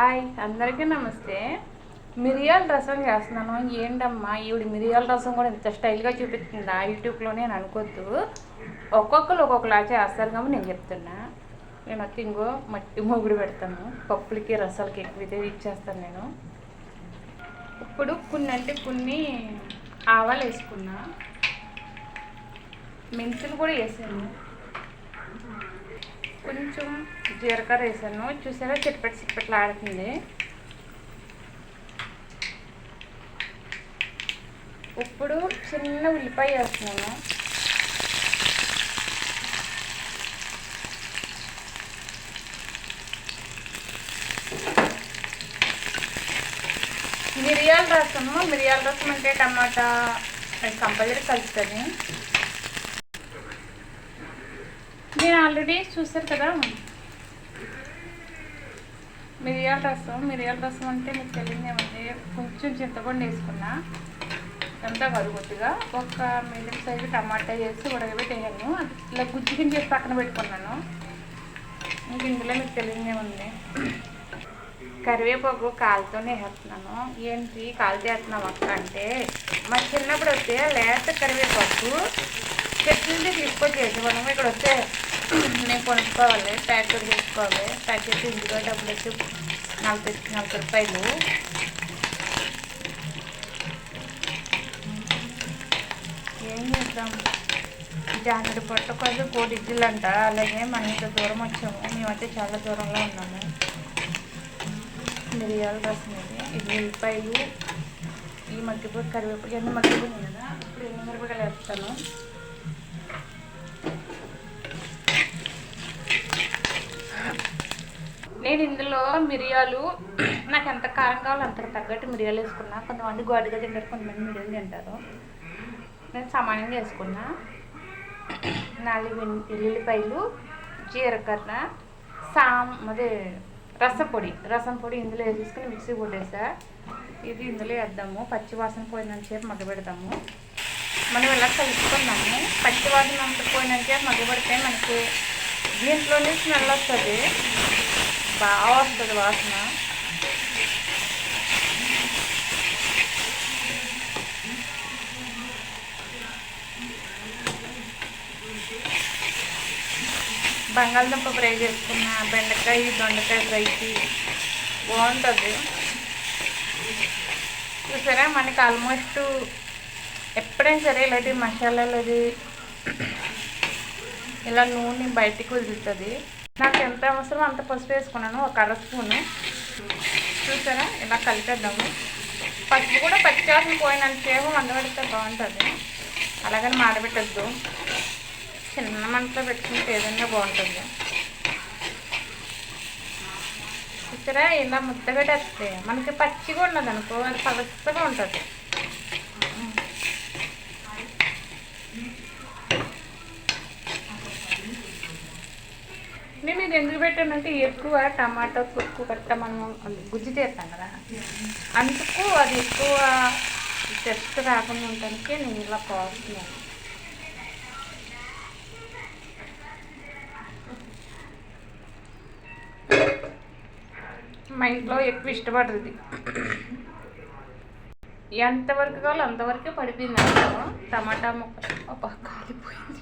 Hi అందరికీ నమస్తే. మిరియాల రసం చేస్తున్నాను. ఏంటమ్మా ఈవిడ మిరియాల రసం కూడా ఇంత స్టైల్గా చూపిస్తుందా యూట్యూబ్లోనే అని అనుకోద్దు. ఒక్కొక్కరు ఒక్కొక్కలా చేస్తారు కాబట్టి నేను చెప్తున్నా. నేను వచ్చి ఇంకో మట్టి మొగుడు పెడతాను. పప్పులకి రసాలకి ఎక్కువ ఇచ్చేస్తాను నేను. ఇప్పుడు కొన్ని ఆవాలు వేసుకున్నా, మెంతులు కూడా వేసాను, కొంచెం జీలకర్ర వేసాను. చూసారా చిట్పట్లు ఆడుతుంది. ఇప్పుడు చిన్న ఉల్లిపాయ వేస్తున్నాను. మిరియాల రసం అంటే టమాటా కంపల్సరీ కలుస్తుంది. నేను ఆల్రెడీ చూసారు కదా మిరియాల రసం అంటే మీకు తెలియదు ఏమంటే కొంచెం చింతపండు వేసుకున్నా, ఎంత కరుగుతుగా ఒక మీడియం సైజు టమాటా వేసి ఉడకబెట్టేయాను. అది ఇలా గుజ్జుకిని చేసి పక్కన పెట్టుకున్నాను. ఇంక ఇందులో మీకు తెలియదు ఏముంది, కరివేపాకు కాలుతోనే వేస్తున్నాను. ఏంటి కాలు చేస్తున్నాం అక్క అంటే, మా చిన్నప్పుడు వస్తే లేత కరివేపాకు చెట్టు తీసుకొచ్చేసి మనం ఇక్కడ వస్తే నేను కొనుక్కోవాలి, ప్యాకెట్ తీసుకోవాలి. ప్యాకెట్ ఇంటిలో డబ్బులు వచ్చి 40 రూపాయలు. ఏం చేద్దాం, జానడి పొట్ట కోసం కోటిజ్జులు అంట. అలాగే మనం ఇంత దూరం వచ్చాము, మేమైతే చాలా దూరంలో ఉన్నాము. మిరియాల రసం ఇది ఉల్లిపాయలు, ఈ మగ్గిపోయి కరివేపాకు అన్నీ మగ్గిపోయినాయి కదా. ఇప్పుడు ఎన్ని మిరపకాయలు వేస్తాను. నేను ఇందులో మిరియాలు నాకు ఎంత కారం కావాలో అంతకు తగ్గట్టు మిరియాలు వేసుకున్నా. కొంతమంది ఘాటుగా తింటారు, కొంతమంది మిరియాలు తింటారు. నేను సమానంగా వేసుకున్నా. 4 ఎల్లుల్లిపాయలు, జీలకర్ర, రసం పొడి ఇందులో వేసేసుకుని మిక్సీ కొట్టేసా. ఇది ఇందులో వేద్దాము. పచ్చివాసన పోయినంతసేపు మగ్గబెడతాము. మనం ఇలా కలుపుకున్నాము. పచ్చివాసన అంత పోయినంతసేపు మగ్గబెడితే మనకి దీంట్లోనే స్మెల్ వస్తుంది, బాగా వస్తుంది వాసన. బంగాళదుంప ఫ్రై చేసుకున్న, బెండకాయ దొండకాయ ఫ్రైకి బాగుంటుంది. చూసారా మనకి ఆల్మోస్ట్ ఎప్పుడైనా సరే ఇలాంటి మసాలాలు అది ఇలా నూనె బయటికి వదులుతుంది. నాకు ఎంత అవసరం అంత పసుపు వేసుకున్నాను, ఒక 1/2 స్పూను. చూసారా ఇలా కలిపేద్దాము. పసుపు కూడా పచ్చివాసన పోయినంతసేపు మండబెడితే బాగుంటుంది. అలాగని మాడబెట్టద్దు, చిన్న మంటలో పెట్టుకుంటే ఏదైనా బాగుంటుంది. చూసారా ఇలా ముద్దగా వస్తే మనకి పచ్చిగా ఉన్నది అనుకో, అది పలసగా ఉంటుంది. నేను ఇది ఎందుకు పెట్టానంటే ఎక్కువ టమాటా తొక్కు కట్ట మనం గుజ్జు చేస్తాం కదా, అందుకు అది ఎక్కువ టెస్ట్ రాకుండా ఉండటానికి నేను ఇలా పోస్తున్నాను. మా ఇంట్లో ఎక్కువ ఇష్టపడరు ఇది. ఎంతవరకు కావాలో అంతవరకే పడిపోయింది అనుకో. టమాటా ముక్క కాలిపోయింది.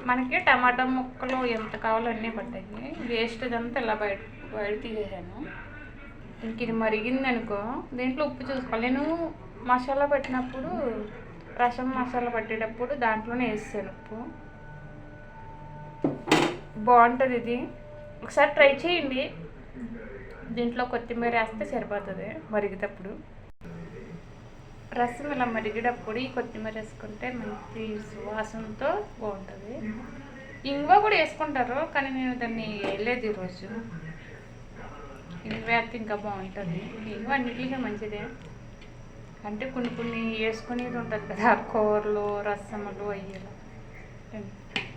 మనకి టమాటా ముక్కలు ఎంత కావాలో అన్నీ పడ్డాయి. వేస్ట్ అంతా ఇలా బయట తీసేసాను. ఇంక ఇది మరిగింది అనుకో, దీంట్లో ఉప్పు చూసుకోవాలి. నేను మసాలా పెట్టినప్పుడు, రసం మసాలా పట్టేటప్పుడు దాంట్లోనే వేసాను ఉప్పు. బాగుంటుంది ఇది, ఒకసారి ట్రై చేయండి. దీంట్లో కొత్తిమీర వేస్తే సరిపోతుంది మరిగేటప్పుడు. రసం ఇలా మరిగేటప్పుడు ఈ కొత్తిమీర వేసుకుంటే మంచి సువాసనతో బాగుంటుంది. ఇంగువ కూడా వేసుకుంటారు, కానీ నేను దాన్ని వేయలేదు ఈరోజు. ఇంగువ వేస్తే ఇంకా బాగుంటుంది. ఇంగువ అన్నిటికీ మంచిదే, అంటే కొన్ని వేసుకునేది ఉంటుంది కదా, కూరలు రసములు అయ్యేలా.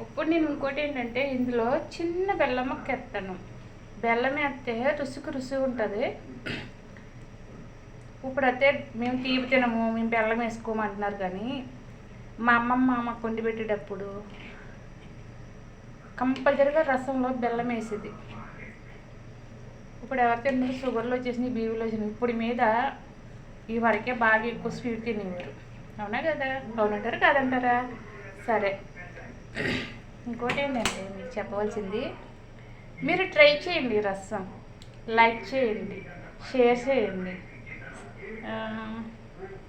ఇప్పుడు నేను ఇంకోటి ఏంటంటే ఇందులో చిన్న బెల్లం ముక్క వేస్తాను. బెల్లం వేస్తే రుసిగా ఉంటుంది. ఇప్పుడైతే మేము తీపి తినము, మేము బెల్లం వేసుకోమంటున్నారు. కానీ మా అమ్మమ్మ మాకు వండి పెట్టేటప్పుడు కంపల్సరీగా రసంలో బెల్లం వేసేది. ఇప్పుడు ఎవరు తిన్నారు? షుగర్లో వచ్చేసినాయి, బీవీలో వచ్చినాయి. ఇప్పుడు మీద ఈ వరకే బాగా ఎక్కువ స్వీట్ తినేవారు. అవునా కదా? అవునంటారా కాదంటారా? సరే, ఇంకోటి ఏంటంటే మీకు చెప్పవలసింది, మీరు ట్రై చేయండి రసం, లైక్ చేయండి, షేర్ చేయండి,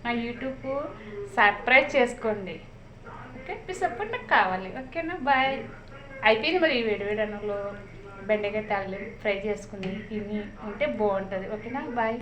నా యూట్యూబ్ సబ్స్క్రైబ్ చేసుకోండి. ఓకే, మీ సపోర్ట్ నాకు కావాలి. ఓకేనా? బాయ్. అయిపోయింది మరి ఈ వేడివేడి అన్నంలో బెండకాయ తాలింపు ఫ్రై చేసుకుని తిని ఉంటే బాగుంటుంది. ఓకేనా? బాయ్.